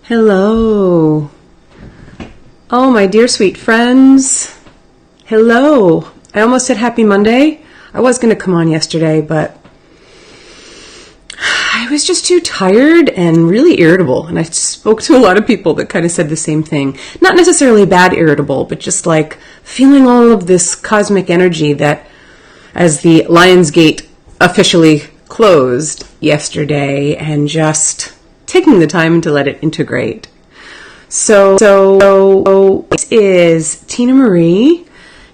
Hello. Oh, my dear sweet friends. Hello. I almost said happy Monday. I was going to come on yesterday, but I was just too tired and really irritable. And I spoke to a lot of people that kind of said the same thing. Not necessarily bad irritable, but just like feeling all of this cosmic energy that as the Lionsgate officially closed yesterday and just taking the time to let it integrate. So this is Tina Marie.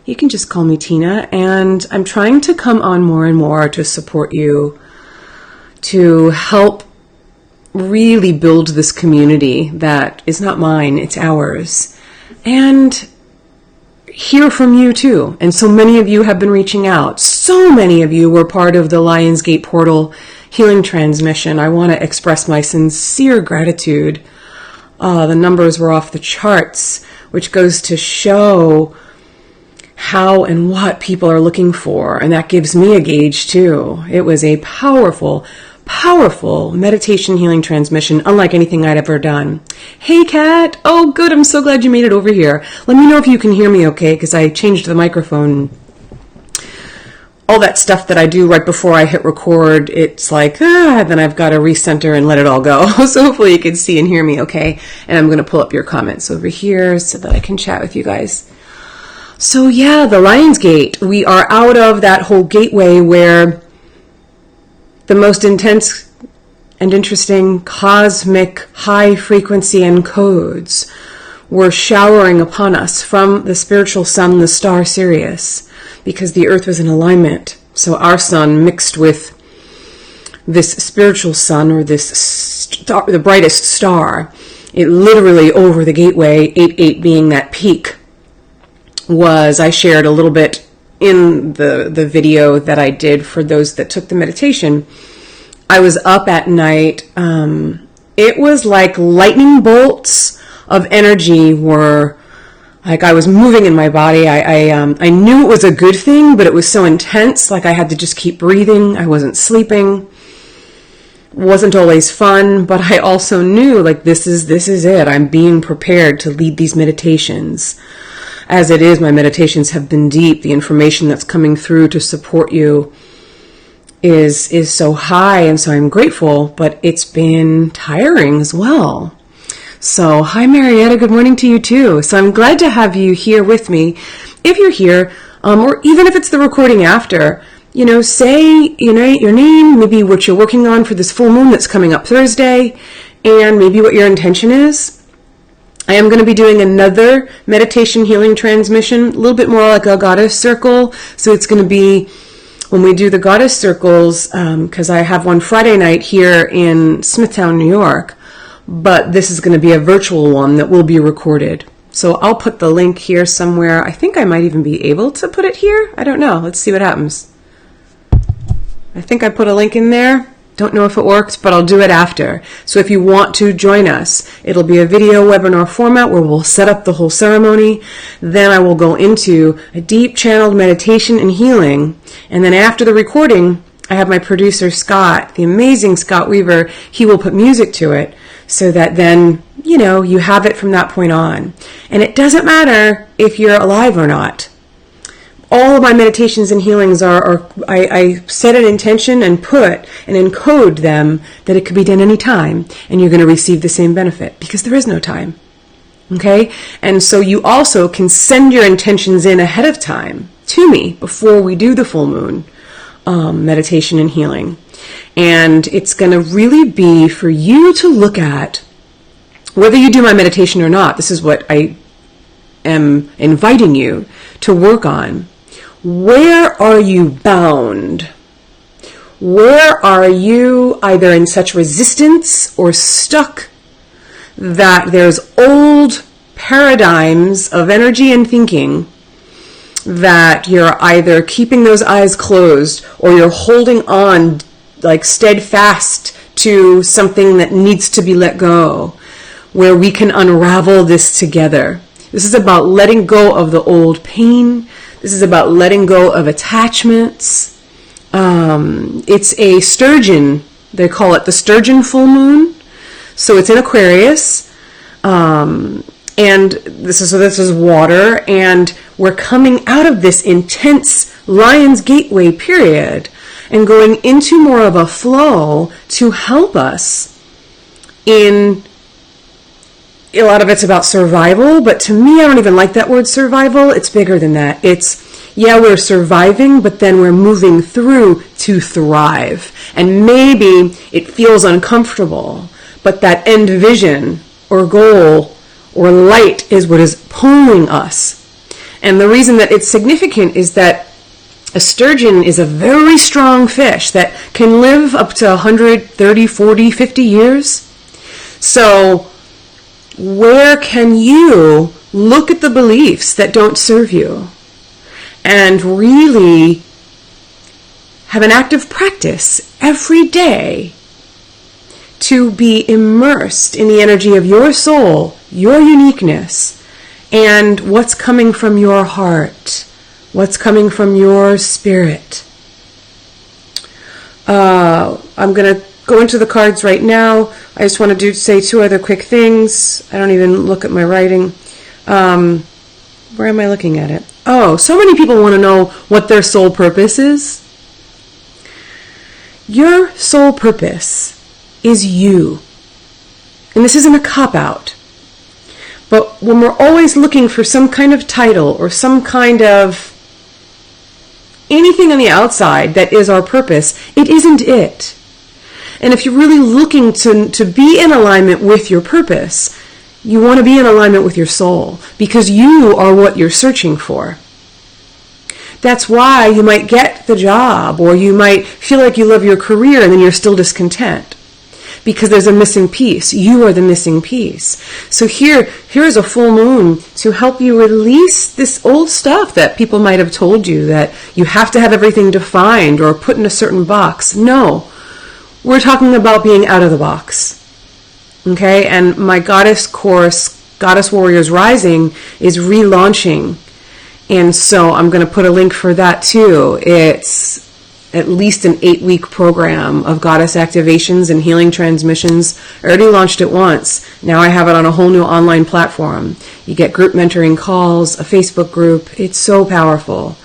You can just call me Tina, and I'm trying to come on more and more to support you, to help really build this community that is not mine, it's ours, and hear from you too. And so many of you have been reaching out. So many of you were part of the Lionsgate portal healing transmission. I want to express my sincere gratitude. The numbers were off the charts, which goes to show how and what people are looking for. And that gives me a gauge too. It was a powerful, powerful meditation healing transmission, unlike anything I'd ever done. Hey, Kat. Oh, good. I'm so glad you made it over here. Let me know if you can hear me okay, because I changed the microphone. All that stuff that I do right before I hit record, it's like, then I've got to recenter and let it all go. So hopefully you can see and hear me okay. And I'm going to pull up your comments over here so that I can chat with you guys. So yeah, the Lionsgate. We are out of that whole gateway where the most intense and interesting cosmic high frequency encodes were showering upon us from the spiritual sun, the star Sirius, because the earth was in alignment. So our sun mixed with this spiritual sun, or this star, the brightest star. It literally over the gateway, 8-8 being that peak, was, I shared a little bit in the video that I did for those that took the meditation. I was up at night. It was like lightning bolts of energy were, like I was moving in my body. I knew it was a good thing, but it was so intense. Like I had to just keep breathing. I wasn't sleeping. Wasn't always fun, but I also knew like this is it. I'm being prepared to lead these meditations. As it is, my meditations have been deep. The information that's coming through to support you is so high, and so I'm grateful, but it's been tiring as well. So, hi Marietta, good morning to you too. So I'm glad to have you here with me. If you're here, or even if it's the recording after, say, your name, maybe what you're working on for this full moon that's coming up Thursday, and maybe what your intention is. I am going to be doing another meditation healing transmission, a little bit more like a goddess circle. So it's going to be when we do the goddess circles, because I have one Friday night here in Smithtown, New York, but this is going to be a virtual one that will be recorded. So I'll put the link here somewhere. I think I might even be able to put it here. I don't know. Let's see what happens. I think I put a link in there. Don't know if it worked, but I'll do it after. So if you want to join us, it'll be a video webinar format where we'll set up the whole ceremony. Then I will go into a deep channeled meditation and healing. And then after the recording, I have my producer, Scott, the amazing Scott Weaver. He will put music to it so that then, you have it from that point on. And it doesn't matter if you're alive or not. All of my meditations and healings I set an intention and put and encode them that it could be done any time, and you're going to receive the same benefit because there is no time. Okay? And so you also can send your intentions in ahead of time to me before we do the full moon meditation and healing. And it's going to really be for you to look at whether you do my meditation or not. This is what I am inviting you to work on. Where are you bound? Where are you either in such resistance or stuck that there's old paradigms of energy and thinking that you're either keeping those eyes closed or you're holding on like steadfast to something that needs to be let go, where we can unravel this together. This is about letting go of the old pain. This is about letting go of attachments. It's a sturgeon. They call it the sturgeon full moon. So it's in Aquarius. And this is water, and we're coming out of this intense Lion's Gateway period and going into more of a flow to help us in, a lot of it's about survival, but to me, I don't even like that word survival. It's bigger than that. We're surviving, but then we're moving through to thrive. And maybe it feels uncomfortable, but that end vision or goal or light is what is pulling us. And the reason that it's significant is that a sturgeon is a very strong fish that can live up to 130, 40, 50 years. So where can you look at the beliefs that don't serve you and really have an active practice every day to be immersed in the energy of your soul, your uniqueness, and what's coming from your heart, what's coming from your spirit. I'm going to go into the cards right now. I just want to say two other quick things. I don't even look at my writing. Where am I looking at it? Oh, so many people want to know what their soul purpose is. Your soul purpose is you. And this isn't a cop-out. But when we're always looking for some kind of title or some kind of anything on the outside that is our purpose, it isn't it. And if you're really looking to be in alignment with your purpose, you want to be in alignment with your soul, because you are what you're searching for. That's why you might get the job, or you might feel like you love your career and then you're still discontent, because there's a missing piece. You are the missing piece. So here's a full moon to help you release this old stuff that people might have told you, that you have to have everything defined or put in a certain box. No, we're talking about being out of the box. Okay, and my goddess course, Goddess Warriors Rising, is relaunching. And so I'm going to put a link for that too. It's at least an 8-week program of goddess activations and healing transmissions. I already launched it once. Now I have it on a whole new online platform. You get group mentoring calls, a Facebook group. It's so powerful.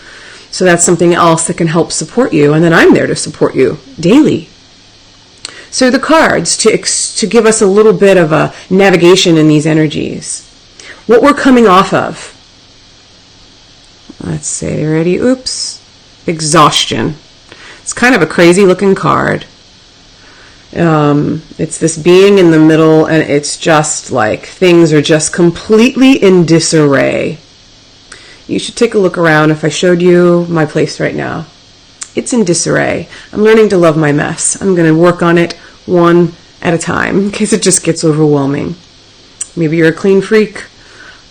So that's something else that can help support you. And then I'm there to support you daily. So the cards, to give us a little bit of a navigation in these energies. What we're coming off of. Let's see, ready? Oops. Exhaustion. It's kind of a crazy looking card. It's this being in the middle, and it's just like things are just completely in disarray. You should take a look around if I showed you my place right now. It's in disarray. I'm learning to love my mess. I'm going to work on it one at a time in case it just gets overwhelming. Maybe you're a clean freak.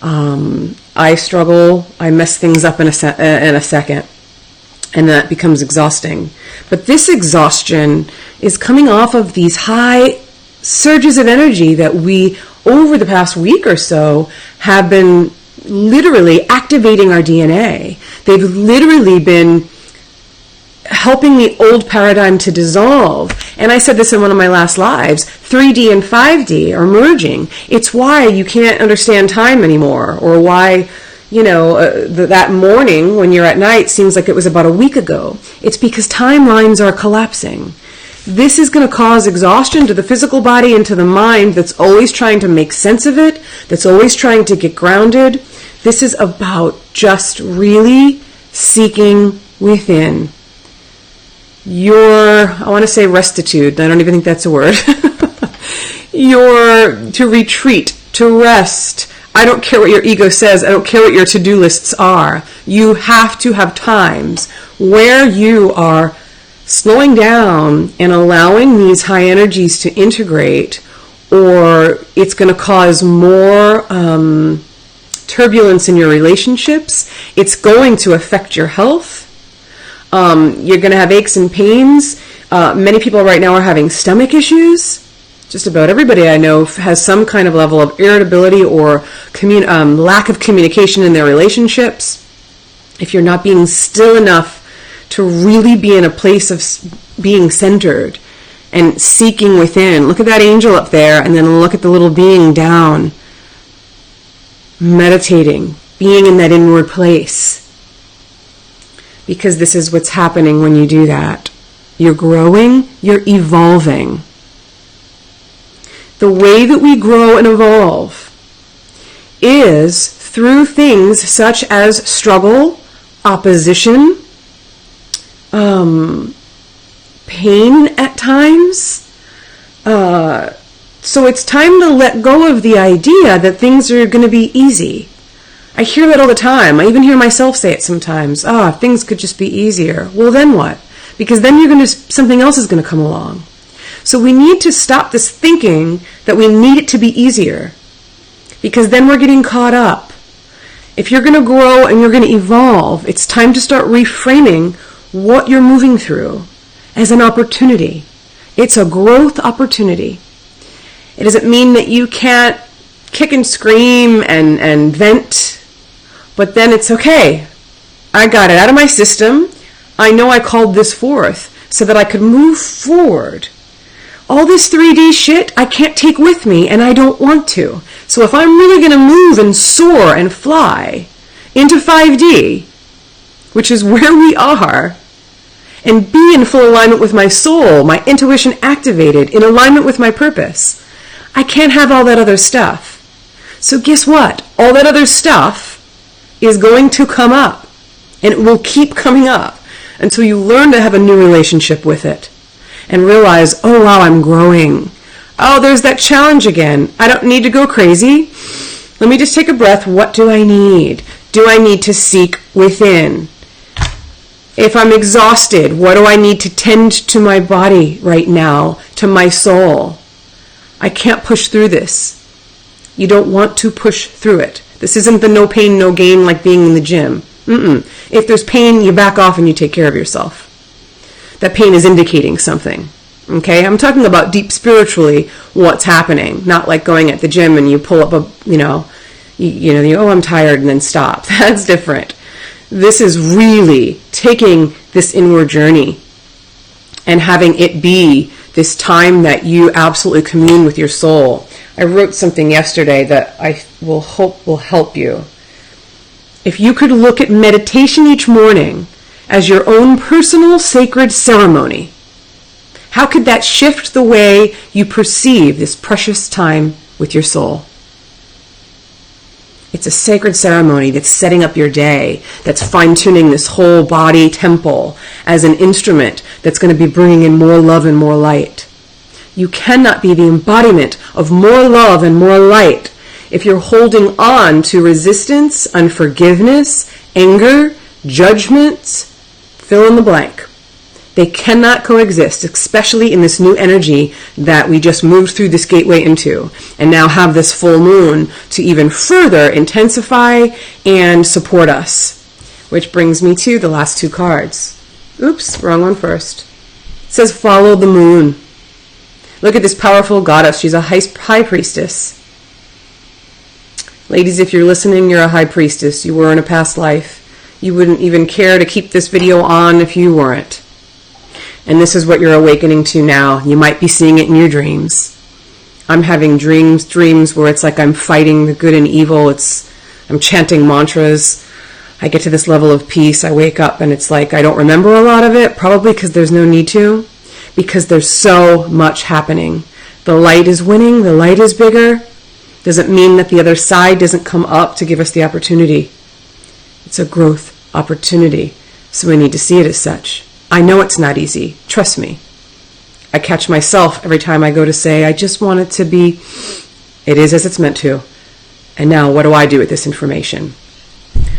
I struggle. I mess things up in a second, and that becomes exhausting. But this exhaustion is coming off of these high surges of energy that we, over the past week or so, have been literally activating our DNA. They've literally been helping the old paradigm to dissolve. And I said this in one of my last lives, 3D and 5D are merging. It's why you can't understand time anymore, or why, that morning when you're at night seems like it was about a week ago. It's because timelines are collapsing. This is going to cause exhaustion to the physical body and to the mind that's always trying to make sense of it, that's always trying to get grounded. This is about just really seeking within. I want to say restitude. I don't even think that's a word. To retreat, to rest. I don't care what your ego says. I don't care what your to-do lists are. You have to have times where you are slowing down and allowing these high energies to integrate, or it's going to cause more turbulence in your relationships. It's going to affect your health. You're going to have aches and pains. Many people right now are having stomach issues. Just about everybody I know has some kind of level of irritability or lack of communication in their relationships. If you're not being still enough to really be in a place of being centered and seeking within. Look at that angel up there, and then look at the little being down. meditating, being in that inward place. Because this is what's happening when you do that. You're growing, you're evolving. The way that we grow and evolve is through things such as struggle, opposition, pain at times. So it's time to let go of the idea that things are going to be easy. I hear that all the time. I even hear myself say it sometimes. Things could just be easier. Well, then what? Because then something else is going to come along. So we need to stop this thinking that we need it to be easier. Because then we're getting caught up. If you're going to grow and you're going to evolve, it's time to start reframing what you're moving through as an opportunity. It's a growth opportunity. It doesn't mean that you can't kick and scream and vent, but then it's okay. I got it out of my system. I know I called this forth so that I could move forward. All this 3D shit I can't take with me, and I don't want to. So if I'm really going to move and soar and fly into 5D, which is where we are, and be in full alignment with my soul, my intuition activated, in alignment with my purpose, I can't have all that other stuff. So guess what? All that other stuff is going to come up, and it will keep coming up until you learn to have a new relationship with it and realize, oh wow, I'm growing. Oh, there's that challenge again. I don't need to go crazy. Let me just take a breath. What do I need? Do I need to seek within? If I'm exhausted, what do I need to tend to my body right now, to my soul? I can't push through this. You don't want to push through it. This isn't the no pain, no gain like being in the gym. If there's pain, you back off and you take care of yourself. That pain is indicating something. Okay? I'm talking about deep spiritually what's happening, not like going at the gym and you pull up I'm tired and then stop. That's different. This is really taking this inward journey and having it be this time that you absolutely commune with your soul. I wrote something yesterday that I will hope will help you. If you could look at meditation each morning as your own personal sacred ceremony, how could that shift the way you perceive this precious time with your soul? It's a sacred ceremony that's setting up your day, that's fine-tuning this whole body temple as an instrument that's going to be bringing in more love and more light. You cannot be the embodiment of more love and more light if you're holding on to resistance, unforgiveness, anger, judgments, fill in the blank. They cannot coexist, especially in this new energy that we just moved through this gateway into, and now have this full moon to even further intensify and support us. Which brings me to the last two cards. Oops, wrong one first. It says follow the moon. Look at this powerful goddess. She's a high priestess. Ladies, if you're listening, you're a high priestess. You were in a past life. You wouldn't even care to keep this video on if you weren't. And this is what you're awakening to now. You might be seeing it in your dreams. I'm having dreams where it's like I'm fighting the good and evil. I'm chanting mantras. I get to this level of peace. I wake up and it's like I don't remember a lot of it, probably because there's no need to, because there's so much happening. The light is winning. The light is bigger. Doesn't mean that the other side doesn't come up to give us the opportunity. It's a growth opportunity. So we need to see it as such. I know it's not easy. Trust me. I catch myself every time I go to say, I just want it to be, it is as it's meant to. And now what do I do with this information?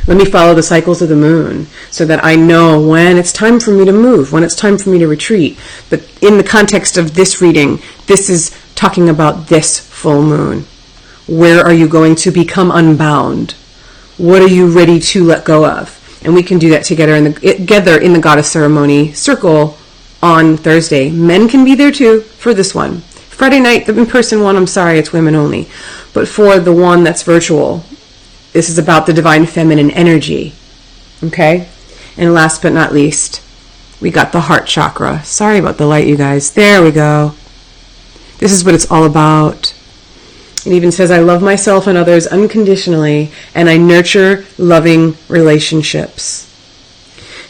Let me follow the cycles of the moon so that I know when it's time for me to move, when it's time for me to retreat. But in the context of this reading, this is talking about this full moon. Where are you going to become unbound? What are you ready to let go of? And we can do that together in the Goddess Ceremony Circle on Thursday. Men can be there too for this one. Friday night, the in-person one, I'm sorry, it's women only. But for the one that's virtual, this is about the divine feminine energy. Okay? And last but not least, we got the heart chakra. Sorry about the light, you guys. There we go. This is what it's all about. It even says, I love myself and others unconditionally, and I nurture loving relationships.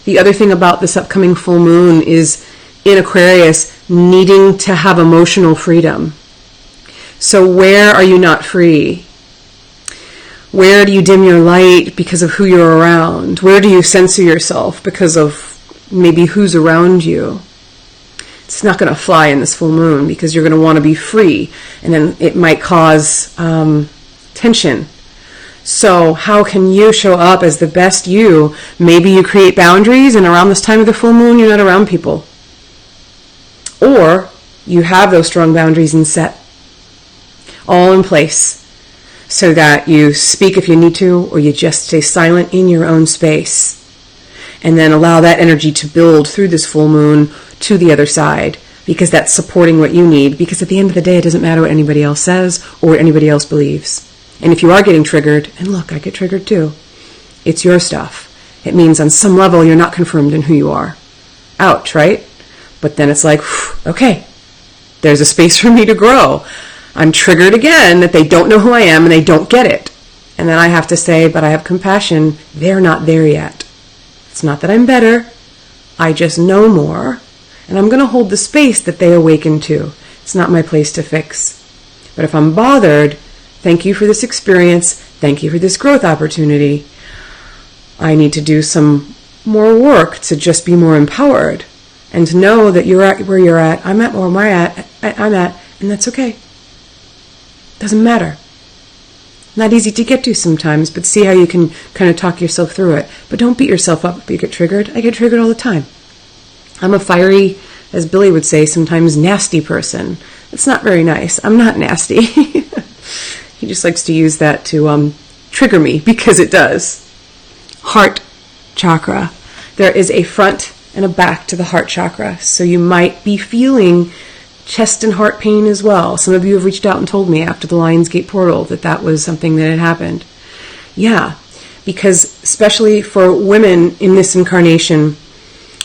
The other thing about this upcoming full moon is in Aquarius needing to have emotional freedom. So where are you not free? Where do you dim your light because of who you're around? Where do you censor yourself because of maybe who's around you? It's not going to fly in this full moon because you're going to want to be free, and then it might cause tension. So how can you show up as the best you? Maybe you create boundaries, and around this time of the full moon you're not around people. Or you have those strong boundaries and set all in place so that you speak if you need to, or you just stay silent in your own space. And then allow that energy to build through this full moon to the other side, because that's supporting what you need. Because at the end of the day, it doesn't matter what anybody else says or what anybody else believes. And if you are getting triggered, and look, I get triggered too, it's your stuff. It means on some level you're not confirmed in who you are. Ouch, right? But then it's like, okay, there's a space for me to grow. I'm triggered again that they don't know who I am and they don't get it. And then I have to say, but I have compassion. They're not there yet. It's not that I'm better. I just know more. And I'm going to hold the space that they awaken to. It's not my place to fix. But if I'm bothered, thank you for this experience. Thank you for this growth opportunity. I need to do some more work to just be more empowered and to know that you're at where you're at. I'm at where I'm at, and that's okay. Doesn't matter. Not easy to get to sometimes, but see how you can kind of talk yourself through it. But don't beat yourself up if you get triggered. I get triggered all the time. I'm a fiery, as Billy would say, sometimes nasty person. It's not very nice. I'm not nasty. He just likes to use that to trigger me, because it does. Heart chakra. There is a front and a back to the heart chakra. So you might be feeling chest and heart pain as well. Some of you have reached out and told me after the Lionsgate portal that was something that had happened. Yeah, because especially for women in this incarnation,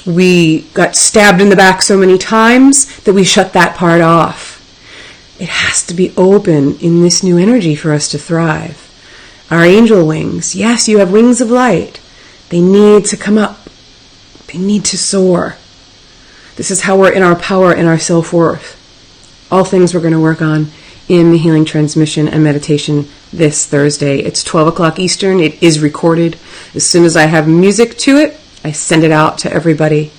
we got stabbed in the back so many times that we shut that part off. It has to be open in this new energy for us to thrive. Our angel wings, yes, you have wings of light. They need to come up. They need to soar. This is how we're in our power and our self-worth. All things we're going to work on in the Healing Transmission and Meditation this Thursday. It's 12 o'clock Eastern. It is recorded. As soon as I have music to it, I send it out to everybody.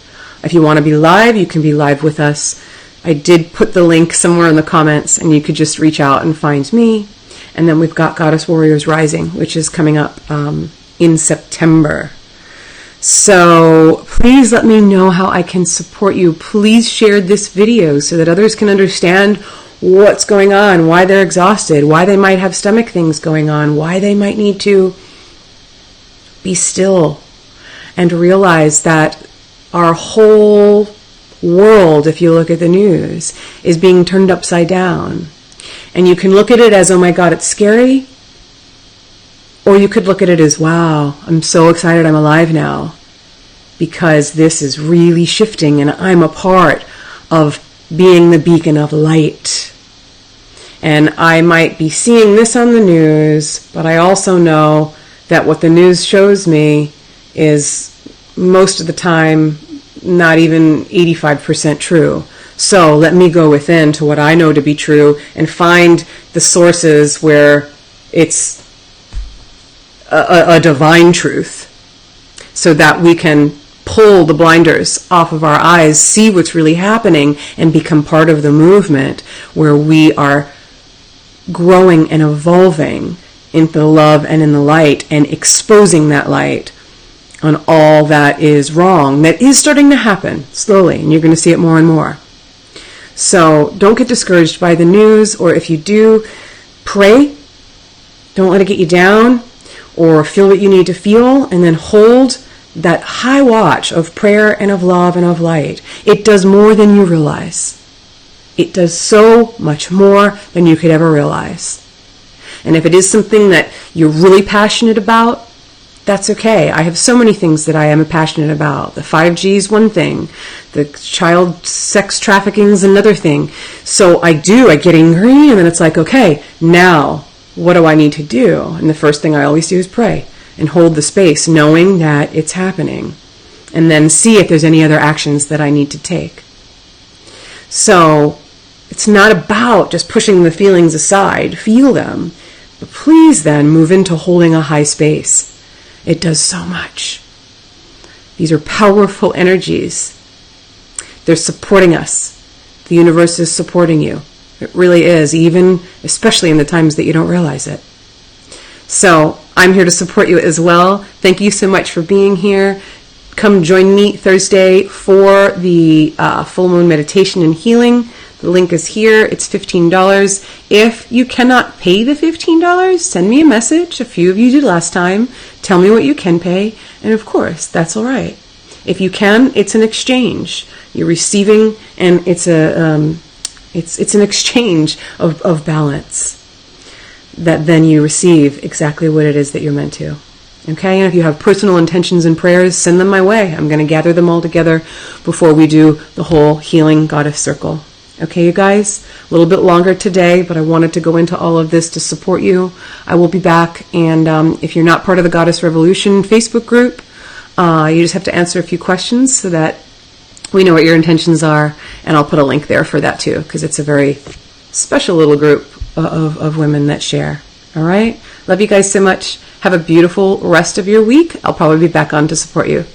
If you want to be live, you can be live with us. I did put the link somewhere in the comments, and you could just reach out and find me. And then we've got Goddess Warriors Rising, which is coming up in September. So please let me know how I can support you. Please share this video so that others can understand what's going on, why they're exhausted, why they might have stomach things going on, why they might need to be still and realize that our whole world, if you look at the news, is being turned upside down. And you can look at it as, oh my God, it's scary. Or you could look at it as, wow, I'm so excited I'm alive now, because this is really shifting and I'm a part of being the beacon of light. And I might be seeing this on the news, but I also know that what the news shows me is most of the time not even 85% true. So let me go within to what I know to be true and find the sources where it's a divine truth, so that we can pull the blinders off of our eyes, see what's really happening, and become part of the movement where we are growing and evolving in the love and in the light, and exposing that light on all that is wrong, that is starting to happen slowly, and you're going to see it more and more. So don't get discouraged by the news, or if you do, pray. Don't let it get you down, or feel what you need to feel, and then hold that high watch of prayer and of love and of light. It does more than you realize. It does so much more than you could ever realize. And if it is something that you're really passionate about, That's okay. I have so many things that I am passionate about. The 5G is one thing. The child sex trafficking is another thing. So I get angry, and then it's like, okay, now what do I need to do? And the first thing I always do is pray and hold the space, knowing that it's happening, and then see if there's any other actions that I need to take. So it's not about just pushing the feelings aside. Feel them. But please then move into holding a high space. It does so much. These are powerful energies. They're supporting us. The universe is supporting you. It really is, especially in the times that you don't realize it. So I'm here to support you as well. Thank you so much for being here. Come join me Thursday for the full moon meditation and healing. The link is here. It's $15. If you cannot pay the $15, send me a message. A few of you did last time. Tell me what you can pay. And of course, that's all right. If you can, it's an exchange. You're receiving, and it's an exchange of balance that then you receive exactly what it is that you're meant to. Okay, and if you have personal intentions and prayers, send them my way. I'm going to gather them all together before we do the whole healing goddess circle. Okay, you guys, a little bit longer today, but I wanted to go into all of this to support you. I will be back, and if you're not part of the Goddess Revolution Facebook group, you just have to answer a few questions so that we know what your intentions are, and I'll put a link there for that too, because it's a very special little group of women that share. All right? Love you guys so much. Have a beautiful rest of your week. I'll probably be back on to support you.